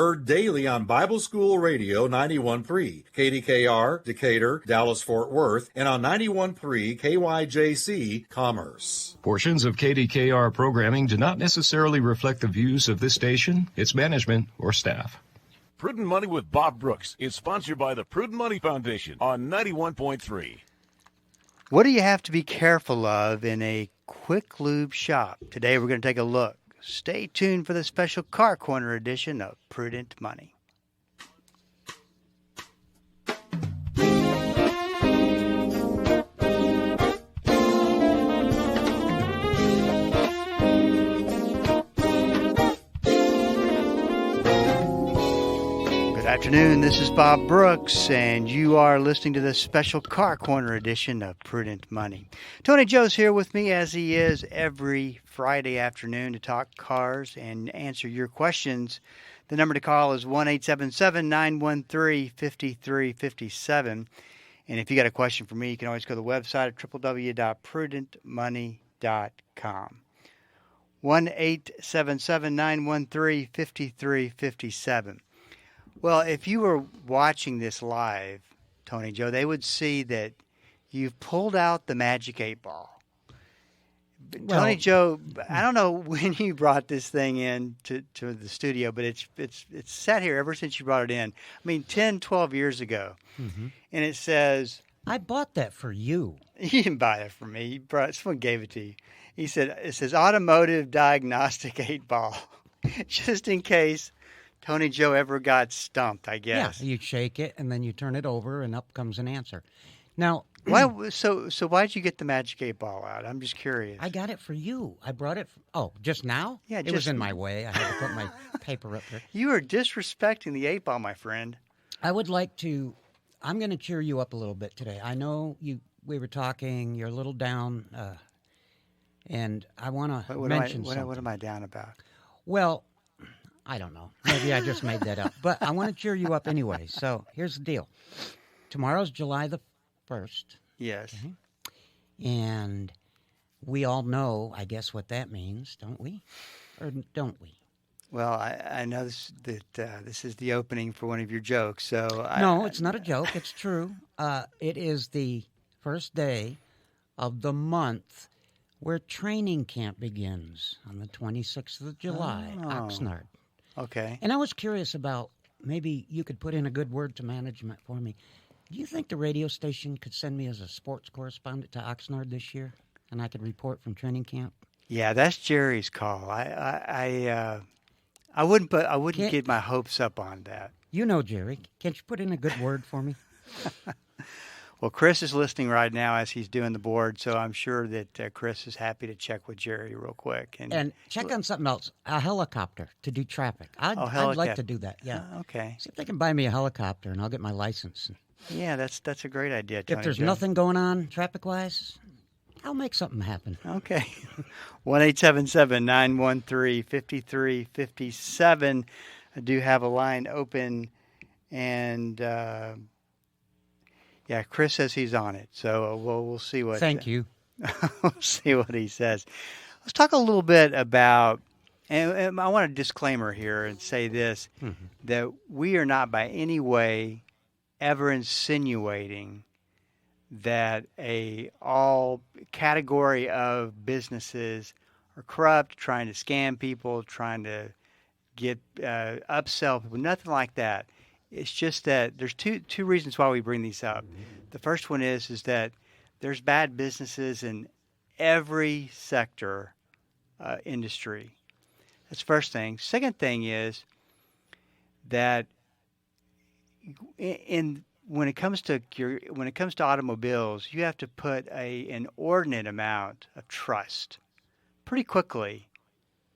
Heard daily on Bible School Radio 91.3, KDKR, Decatur, Dallas-Fort Worth, and on 91.3 KYJC, Commerce. Portions of KDKR programming do not necessarily reflect the views of this station, its management, or staff. Prudent Money with Bob Brooks is sponsored by the Prudent Money Foundation on 91.3. What do you have to be careful of in a quick lube shop? Today we're going to take a look. Stay tuned for the special Car Corner edition of Prudent Money. Good afternoon, this is Bob Brooks, and you are listening to the special Car Corner edition of Prudent Money. Tony Joe's here with me, as he is every Friday afternoon, to talk cars and answer your questions. The number to call is 1-877-913-5357. And if you got a question for me, you can always go to the website at www.prudentmoney.com. 1-877-913-5357. Well, if you were watching this live, Tony Joe, they would see that you've pulled out the Magic 8 Ball. Well, Tony Joe, I don't know when you brought this thing in to the studio, but it's sat here ever since you brought it in. I mean, 10, 12 years ago. Mm-hmm. And it says... I bought that for you. You didn't buy it for me. Someone gave it to you. He said, it says Automotive Diagnostic 8 Ball. Just in case Tony Joe ever got stumped, I guess. Yeah, you shake it, and then you turn it over, and up comes an answer. Now... So why'd you get the Magic 8 Ball out? I'm just curious. I got it for you. I brought it. Just now? Yeah, it was in my way. I had to put my paper up there. You are disrespecting the 8 Ball, my friend. I would like to. I'm going to cheer you up a little bit today. I know we were talking. You're a little down, and I want to mention something. What am I down about? Well, I don't know. Maybe I just made that up, but I want to cheer you up anyway. So here's the deal. Tomorrow's July the 1st. Yes. Okay. And we all know, I guess, what that means, don't we? Or don't we? Well, I know this is the opening for one of your jokes. So no, it's not a joke. It's true. It is the first day of the month where training camp begins on the 26th of July, Oxnard. Okay. And I was curious about, maybe you could put in a good word to management for me. Do you think the radio station could send me as a sports correspondent to Oxnard this year, and I could report from training camp? Yeah, that's Jerry's call. I wouldn't get my hopes up on that. You know Jerry. Can't you put in a good word for me? Well, Chris is listening right now as he's doing the board, so I'm sure that Chris is happy to check with Jerry real quick. And check on something else, a helicopter to do traffic. I'd like to do that, yeah. Okay. See if they can buy me a helicopter, and I'll get my license. Yeah, that's a great idea, Tony If there's Joe. nothing going on traffic-wise, I'll make something happen. Okay. 1-877-913-5357. I do have a line open, and Chris says he's on it. So we'll see what. Thank you. We'll see what he says. Let's talk a little bit about, and I want a disclaimer here and say this, that we are not by any way ever insinuating that all category of businesses are corrupt, trying to scam people, trying to get upsell people, nothing like that. It's just that there's two reasons why we bring these up. The first one is that there's bad businesses in every sector, industry. That's the first thing. Second thing is that when it comes to automobiles, you have to put an inordinate amount of trust pretty quickly,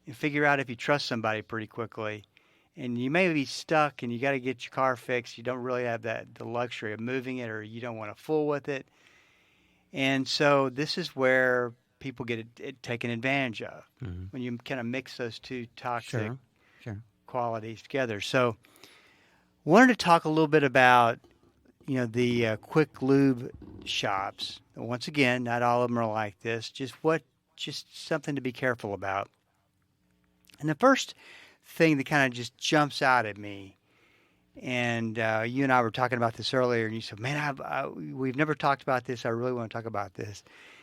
and figure out if you trust somebody pretty quickly. And you may be stuck, and you got to get your car fixed. You don't really have the luxury of moving it, or you don't want to fool with it. And so this is where people get it taken advantage of, when you kind of mix those two toxic qualities together. So wanted to talk a little bit about, the quick lube shops. Once again, not all of them are like this. Just something to be careful about. And the first thing that kind of just jumps out at me. And you and I were talking about this earlier, and you said, "Man, we've never talked about this. I really want to talk about this."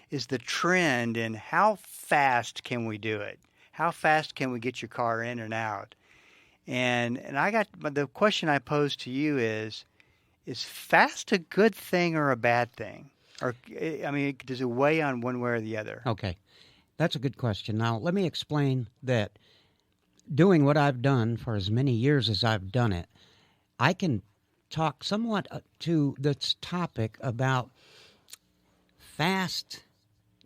Is the trend in how fast can we do it? How fast can we get your car in and out? And the question I pose to you is fast a good thing or a bad thing? Or I mean, does it weigh on one way or the other? Okay, that's a good question. Now, let me explain that doing what I've done for as many years as I've done it, I can talk somewhat to this topic about fast.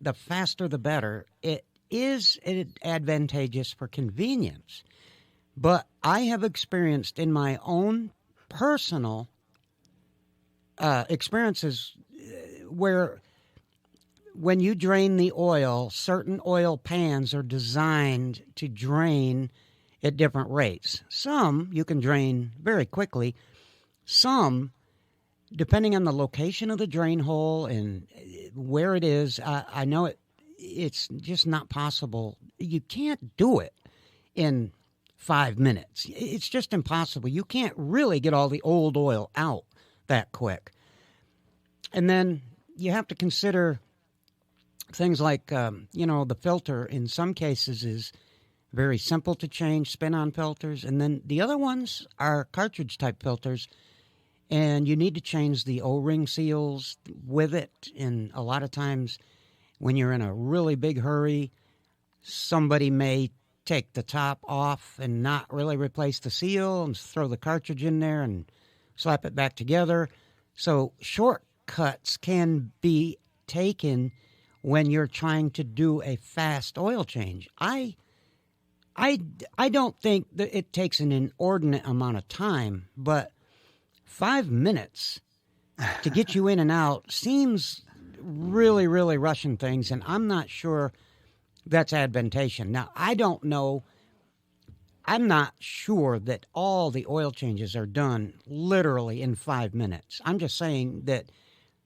The faster, the better. It is advantageous for convenience. But I have experienced in my own personal experiences where when you drain the oil, certain oil pans are designed to drain at different rates. Some you can drain very quickly. Some, depending on the location of the drain hole and where it is, I know it's just not possible. You can't do it in 5 minutes. It's just impossible. You can't really get all the old oil out that quick. And then you have to consider things like, the filter in some cases is very simple to change, spin-on filters. And then the other ones are cartridge-type filters, and you need to change the O-ring seals with it. And a lot of times when you're in a really big hurry, somebody may take the top off and not really replace the seal and throw the cartridge in there and slap it back together. So shortcuts can be taken when you're trying to do a fast oil change. I don't think that it takes an inordinate amount of time, but 5 minutes to get you in and out seems really, really rushing things, and I'm not sure that's advantageous. Now, I don't know. I'm not sure that all the oil changes are done literally in 5 minutes. I'm just saying that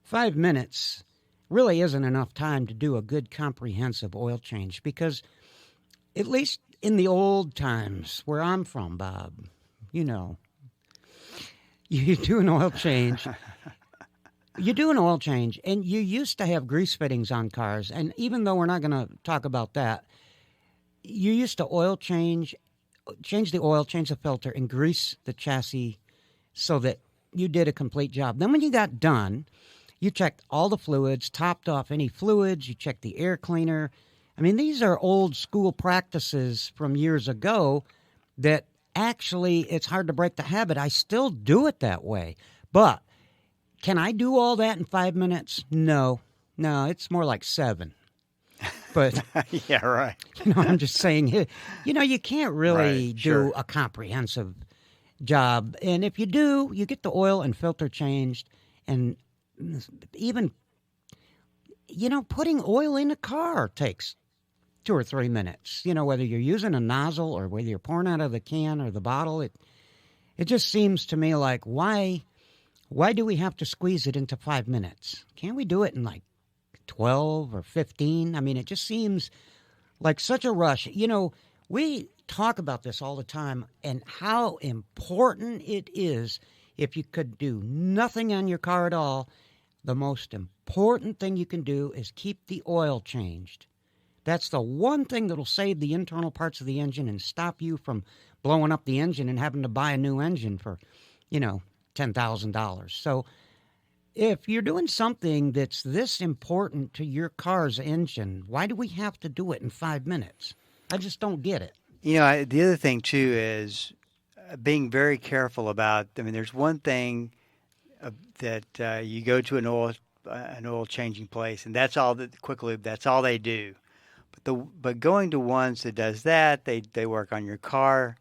5 minutes really isn't enough time to do a good comprehensive oil change because at least in the old times where I'm from, Bob, you do an oil change. You do an oil change, and you used to have grease fittings on cars, and even though we're not going to talk about that, you used to change the oil, change the filter, and grease the chassis so that you did a complete job. Then when you got done, you checked all the fluids, topped off any fluids, you checked the air cleaner. I mean, these are old school practices from years ago that actually it's hard to break the habit. I still do it that way. But can I do all that in 5 minutes? No, it's more like 7. But yeah, right. I'm just saying, you can't really do a comprehensive job. And if you do, you get the oil and filter changed. And even, putting oil in a car takes 2 or 3 minutes. Whether you're using a nozzle or whether you're pouring out of the can or the bottle, it just seems to me like, why do we have to squeeze it into 5 minutes? Can't we do it in like 12 or 15? I mean, it just seems like such a rush. We talk about this all the time and how important it is if you could do nothing on your car at all. The most important thing you can do is keep the oil changed. That's the one thing that'll save the internal parts of the engine and stop you from blowing up the engine and having to buy a new engine for, $10,000. So if you're doing something that's this important to your car's engine, why do we have to do it in 5 minutes? I just don't get it. The other thing, too, is being very careful about, there's one thing that you go to an oil changing place, and that's all that Quick Lube, that's all they do. But going to ones that does that, they work on your car,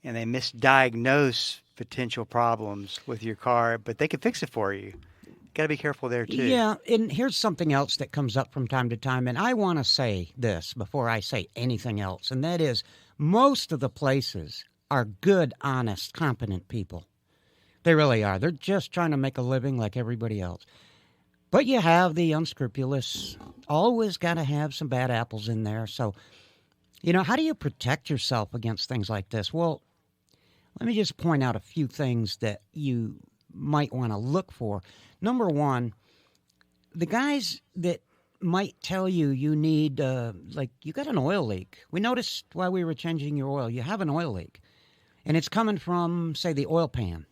and they misdiagnose potential problems with your car, but they can fix it for you. Got to be careful there, too. Yeah, and here's something else that comes up from time to time, and I want to say this before I say anything else, and that is most of the places are good, honest, competent people. They really are. They're just trying to make a living like everybody else. But you have the unscrupulous. Always got to have some bad apples in there. So How do you protect yourself against things like this? Well, let me just point out a few things that you might want to look for. Number one, the guys that might tell you you need, you got an oil leak. We noticed while we were changing your oil, you have an oil leak. And it's coming from, say, the oil pan.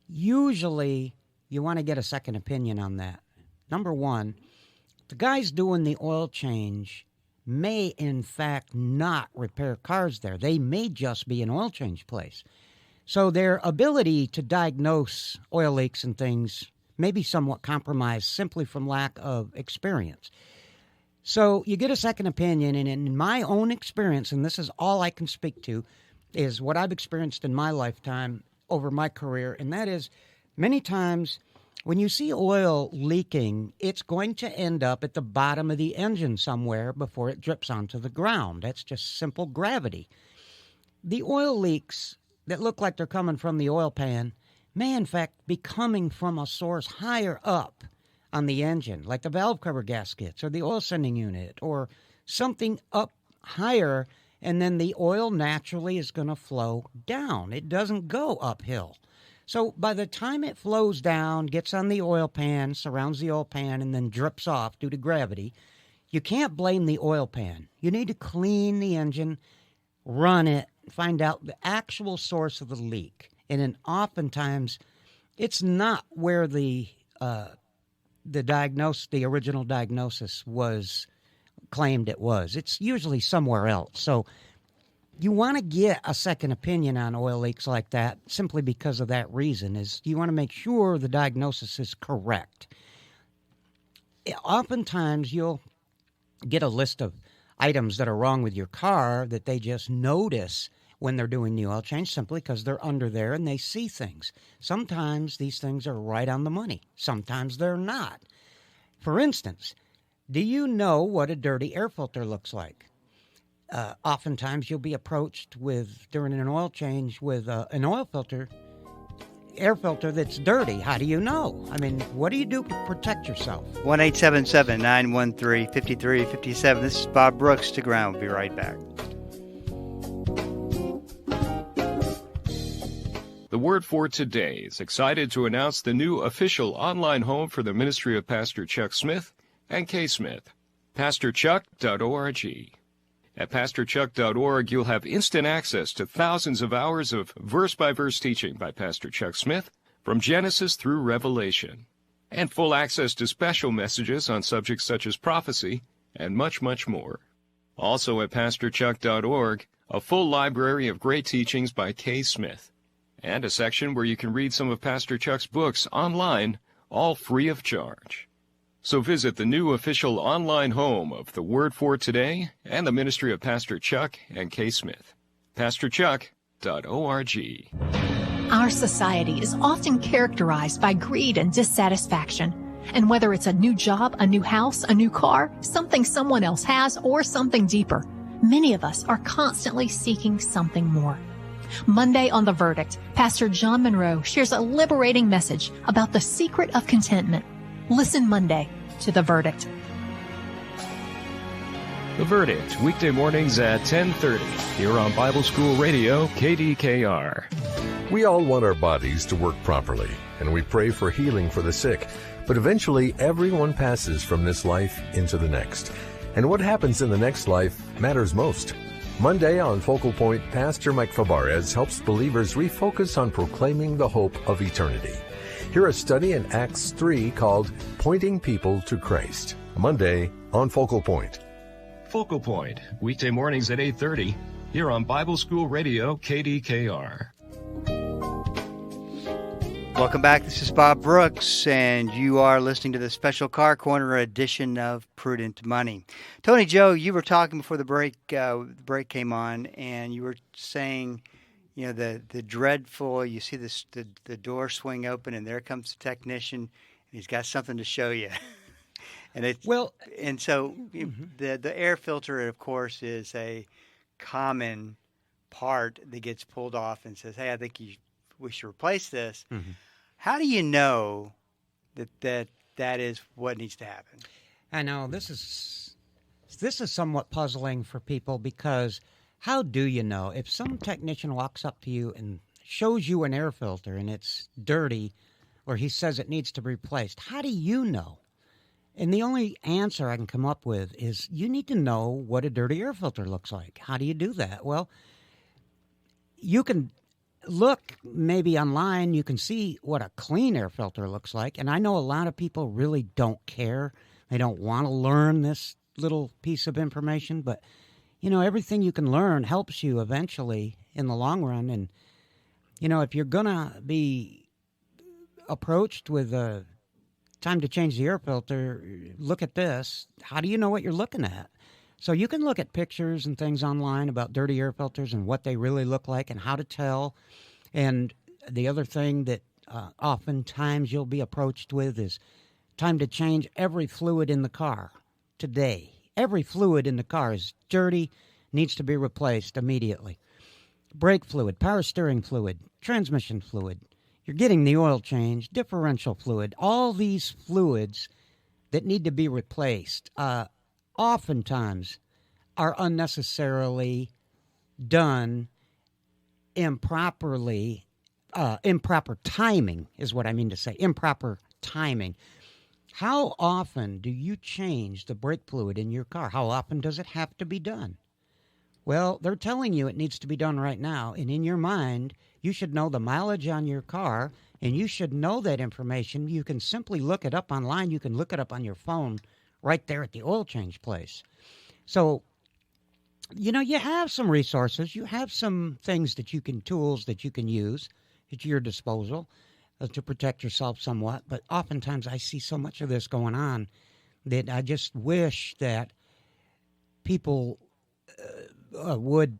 Usually, you want to get a second opinion on that. Number one, the guys doing the oil change may, in fact, not repair cars there. They may just be an oil change place. So their ability to diagnose oil leaks and things may be somewhat compromised simply from lack of experience. So you get a second opinion, and in my own experience, and this is all I can speak to, is what I've experienced in my lifetime over my career, and that is many times when you see oil leaking, it's going to end up at the bottom of the engine somewhere before it drips onto the ground. That's just simple gravity. The oil leaks that look like they're coming from the oil pan may, in fact, be coming from a source higher up on the engine, like the valve cover gaskets or the oil sending unit or something up higher, and then the oil naturally is going to flow down. It doesn't go uphill. So by the time it flows down, gets on the oil pan, surrounds the oil pan, and then drips off due to gravity, you can't blame the oil pan. You need to clean the engine, run it, find out the actual source of the leak. And then oftentimes, it's not where the original diagnosis was claimed it was. It's usually somewhere else. So you want to get a second opinion on oil leaks like that simply because of that reason. Is you want to make sure the diagnosis is correct. Oftentimes, you'll get a list of items that are wrong with your car that they just notice when they're doing the oil change simply because they're under there and they see things. Sometimes these things are right on the money. Sometimes they're not. For instance, do you know what a dirty air filter looks like? Oftentimes you'll be approached during an oil change with an air filter that's dirty. How do you know? I mean, what do you do to protect yourself? 1-877-913-5357. This is Bob Brooks. Stick around. We'll be right back. The Word for Today is excited to announce the new official online home for the ministry of Pastor Chuck Smith and Kay Smith, PastorChuck.org. At PastorChuck.org, you'll have instant access to thousands of hours of verse-by-verse teaching by Pastor Chuck Smith from Genesis through Revelation, and full access to special messages on subjects such as prophecy and much, much more. Also at PastorChuck.org, a full library of great teachings by Kay Smith, and a section where you can read some of Pastor Chuck's books online, all free of charge. So visit the new official online home of the Word for Today and the ministry of Pastor Chuck and Kay Smith, PastorChuck.org. Our society is often characterized by greed and dissatisfaction. And whether it's a new job, a new house, a new car, something someone else has, or something deeper, many of us are constantly seeking something more. Monday on The Verdict, Pastor John Monroe shares a liberating message about the secret of contentment. Listen Monday to The Verdict. The Verdict, weekday mornings at 10:30, here on Bible School Radio, KDKR. We all want our bodies to work properly, and we pray for healing for the sick. But eventually, everyone passes from this life into the next. And what happens in the next life matters most. Monday on Focal Point, Pastor Mike Fabarez helps believers refocus on proclaiming the hope of eternity. Hear a study in Acts 3 called Pointing People to Christ. Monday on Focal Point. Focal Point, weekday mornings at 8:30, here on Bible School Radio, KDKR. Welcome back. This is Bob Brooks, and you are listening to the Special Car Corner edition of Prudent Money. Tony Joe, you were talking before the break came on, and you were saying, you know, the dreadful, you see the door swing open, and there comes the technician, and he's got something to show you. The air filter, of course, is a common part that gets pulled off and says, hey, I think we should replace this. Mm-hmm. How do you know that is what needs to happen? I know this is this is somewhat puzzling for people because how do you know? If some technician walks up to you and shows you an air filter and it's dirty or he says it needs to be replaced, how do you know? And the only answer I can come up with is you need to know what a dirty air filter looks like. How do you do that? Well, you can look maybe online. You can see what a clean air filter looks like. And I know a lot of people really don't care. They don't want to learn this little piece of information. But, you know, everything you can learn helps you eventually in the long run. And, you know, if you're going to be approached with a time to change the air filter, look at this. How do you know what you're looking at? So you can look at pictures and things online about dirty air filters and what they really look like and how to tell. And the other thing that oftentimes you'll be approached with is time to change every fluid in the car today. Every fluid in the car is dirty, needs to be replaced immediately. Brake fluid, power steering fluid, transmission fluid. You're getting the oil change, differential fluid, all these fluids that need to be replaced oftentimes are unnecessarily done improperly. Improper timing is what I mean to say, improper timing. How often do you change the brake fluid in your car? How often does it have to be done? Well, they're telling you it needs to be done right now, and in your mind, you should know the mileage on your car, and you should know that information. You can simply look it up online. You can look it up on your phone right there at the oil change place. So, you know, you have some resources. You have some things that you can, tools that you can use at your disposal to protect yourself somewhat. But oftentimes I see so much of this going on that I just wish that people would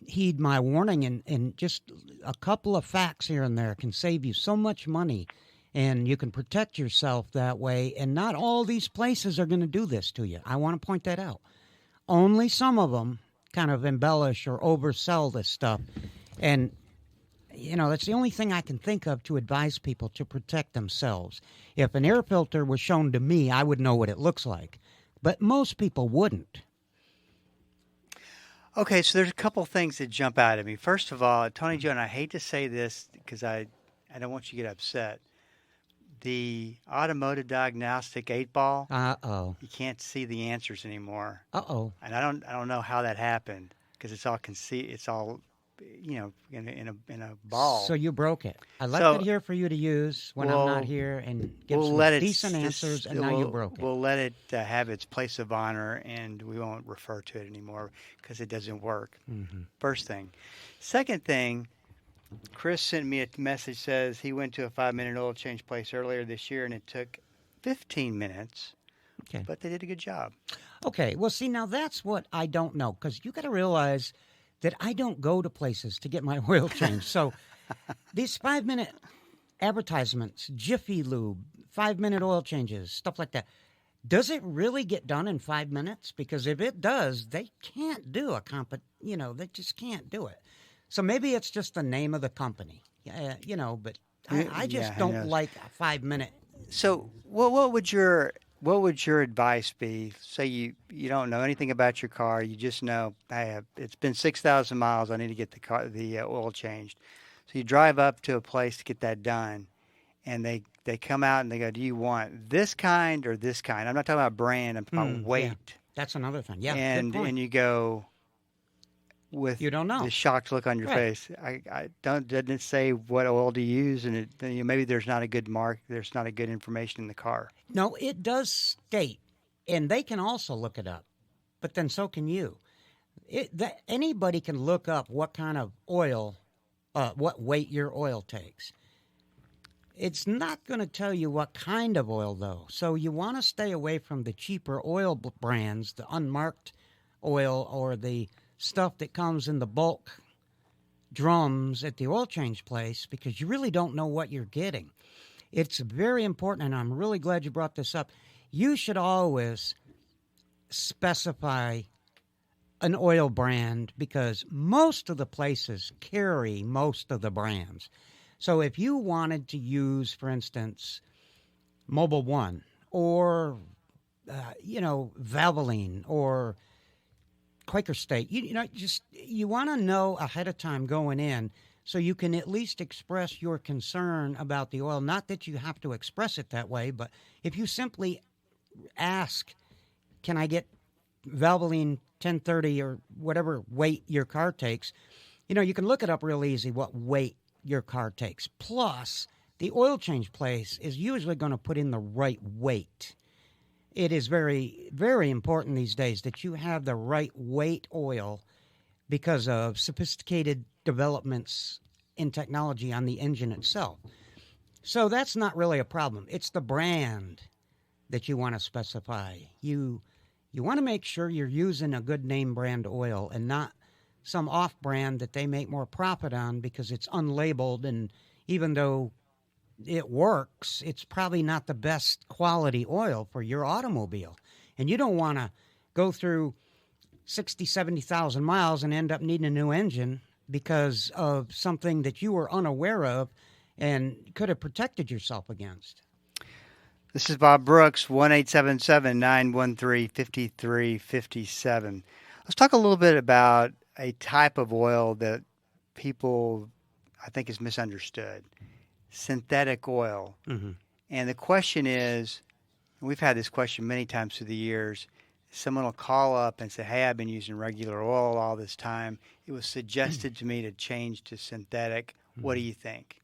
heed my warning, and just a couple of facts here and there can save you so much money, and you can protect yourself that way. And not all these places are going to do this to you. I want to point that out. Only some of them kind of embellish or oversell this stuff. And, you know, that's the only thing I can think of to advise people to protect themselves. If an air filter was shown to me, I would know what it looks like. But most people wouldn't. Okay, so there's a couple things that jump out at me. First of all, Tony Joe, and I hate to say this because I don't want you to get upset. The Automotive Diagnostic 8-ball, you can't see the answers anymore. And I don't know how that happened because it's all you know, in a ball. So you broke it. I left it here for you to use when I'm not here and give some decent answers, and now you broke it. We'll let it have its place of honor, and we won't refer to it anymore because it doesn't work. Mm-hmm. First thing. Second thing, Chris sent me a message, says he went to a 5-minute oil change place earlier this year, and it took 15 minutes, but they did a good job. Okay, well, see, now that's what I don't know, because you got to realize that I don't go to places to get my oil changed. So these 5-minute advertisements, Jiffy Lube, 5-minute oil changes, stuff like that, does it really get done in 5 minutes? Because if it does, they can't do they just can't do it. So maybe it's just the name of the company, but I just don't like a 5-minute. So what would your advice be? Say you don't know anything about your car. You just know, hey, it's been 6,000 miles. I need to get the oil changed. So you drive up to a place to get that done, and they come out and they go, do you want this kind or this kind? I'm not talking about brand. I'm talking about weight. Yeah. That's another thing. Yeah, and you go with you don't know the shocked look on your face. Doesn't it say what oil to use, and maybe there's not a good there's not a good information in the car. No, it does state, and they can also look it up, but then so can you. Anybody can look up what kind of oil, what weight your oil takes. It's not going to tell you what kind of oil, though. So you want to stay away from the cheaper oil brands, the unmarked oil, or the stuff that comes in the bulk drums at the oil change place, because you really don't know what you're getting. It's very important, and I'm really glad you brought this up. You should always specify an oil brand, because most of the places carry most of the brands. So if you wanted to use, for instance, Mobil 1 or Valvoline or Quaker State. You want to know ahead of time going in so you can at least express your concern about the oil. Not that you have to express it that way, but if you simply ask, can I get Valvoline 1030 or whatever weight your car takes, you can look it up real easy what weight your car takes. Plus, the oil change place is usually going to put in the right weight. It is very, very important these days that you have the right weight oil because of sophisticated developments in technology on the engine itself. So that's not really a problem. It's the brand that you want to specify. You want to make sure you're using a good name brand oil and not some off-brand that they make more profit on because it's unlabeled, and even though it works, it's probably not the best quality oil for your automobile. And you don't want to go through 60, 70,000 miles and end up needing a new engine because of something that you were unaware of and could have protected yourself against. This is Bob Brooks, 1-877-913-5357. Let's talk a little bit about a type of oil that people, I think, is misunderstood. Synthetic oil. Mm-hmm. And the question is, we've had this question many times through the years, someone will call up and say, hey, I've been using regular oil all this time. It was suggested to me to change to synthetic. What do you think?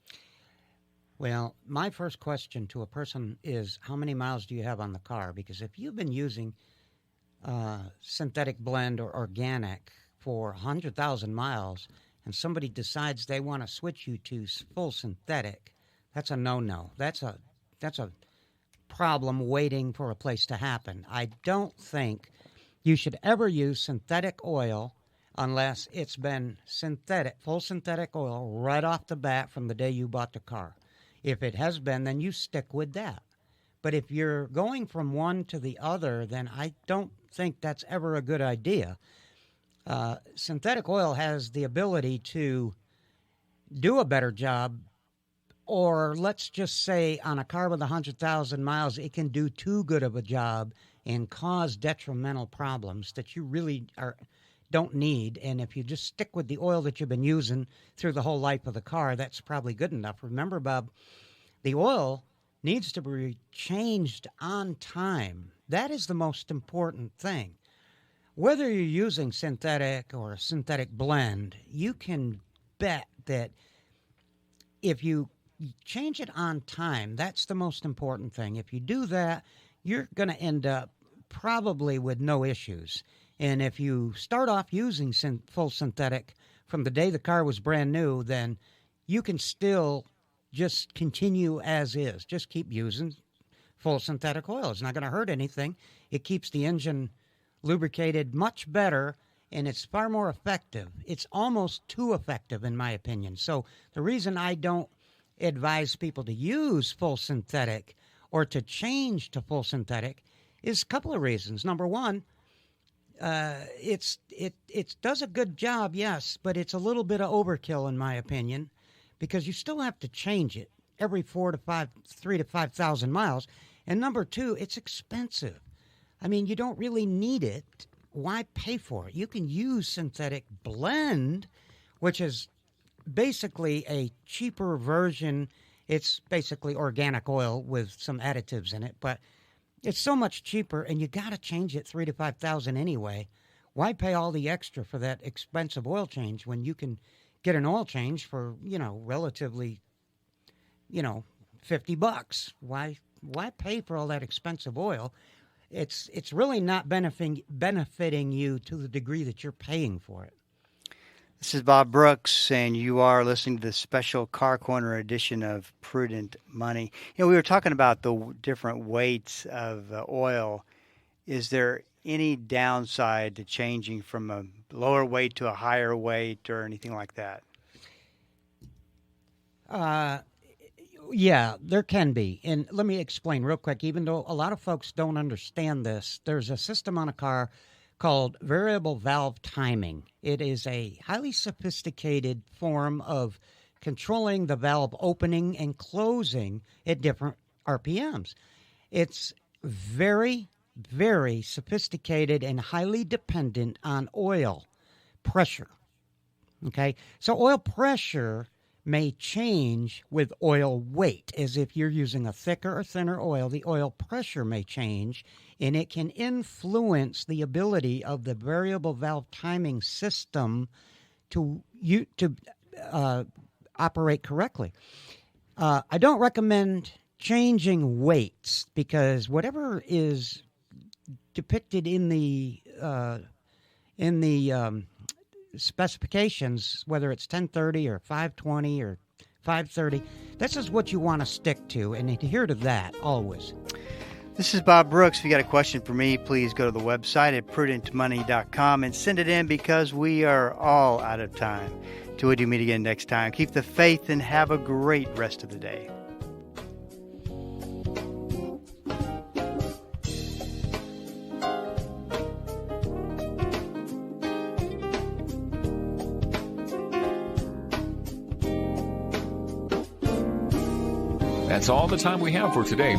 Well, my first question to a person is, how many miles do you have on the car? Because if you've been using synthetic blend or organic for 100,000 miles and somebody decides they want to switch you to full synthetic, that's a no-no. That's a problem waiting for a place to happen. I don't think you should ever use synthetic oil unless it's been full synthetic oil right off the bat from the day you bought the car. If it has been, then you stick with that. But if you're going from one to the other, then I don't think that's ever a good idea. Synthetic oil has the ability to do a better job, or let's just say on a car with 100,000 miles, it can do too good of a job and cause detrimental problems that you really don't need. And if you just stick with the oil that you've been using through the whole life of the car, that's probably good enough. Remember, Bob, the oil needs to be changed on time. That is the most important thing. Whether you're using synthetic or a synthetic blend, you can bet that if you change it on time, that's the most important thing. If you do that, you're going to end up probably with no issues. And if you start off using full synthetic from the day the car was brand new, then you can still just continue as is. Just keep using full synthetic oil. It's not going to hurt anything. It keeps the engine lubricated much better, and it's far more effective. It's almost too effective, in my opinion. So the reason I don't advise people to use full synthetic or to change to full synthetic is a couple of reasons. Number one, it does a good job, yes, but it's a little bit of overkill, in my opinion, because you still have to change it every 3 to 5,000 miles. And number two, it's expensive. I mean, you don't really need it. Why pay for it? You can use synthetic blend, which is basically a cheaper version. It's basically organic oil with some additives in it, but it's so much cheaper, and you got to change it 3 to 5,000 anyway. Why pay all the extra for that expensive oil change when you can get an oil change for, relatively, $50? Why pay for all that expensive oil? It's really not benefiting you to the degree that you're paying for it. This is Bob Brooks, and you are listening to the special Car Corner edition of Prudent Money. We were talking about the different weights of oil. Is there any downside to changing from a lower weight to a higher weight or anything like that? Yeah, there can be. And let me explain real quick. Even though a lot of folks don't understand this, there's a system on a car called variable valve timing. It is a highly sophisticated form of controlling the valve opening and closing at different RPMs. It's very very sophisticated and highly dependent on oil pressure. Okay? So oil pressure may change with oil weight, as if you're using a thicker or thinner oil. The oil pressure may change, and it can influence the ability of the variable valve timing system to operate correctly. I don't recommend changing weights, because whatever is depicted in the specifications, whether it's 1030 or 520 or 530, this is what you want to stick to and adhere to that always. This is Bob Brooks. If you got a question for me, please go to the website at prudentmoney.com and send it in, because we are all out of time. Till we do meet again next time, keep the faith and have a great rest of the day. That's all the time we have for today.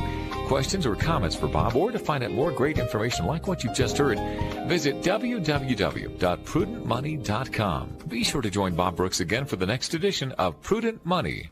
Questions or comments for Bob, or to find out more great information like what you've just heard, visit www.prudentmoney.com. Be sure to join Bob Brooks again for the next edition of Prudent Money.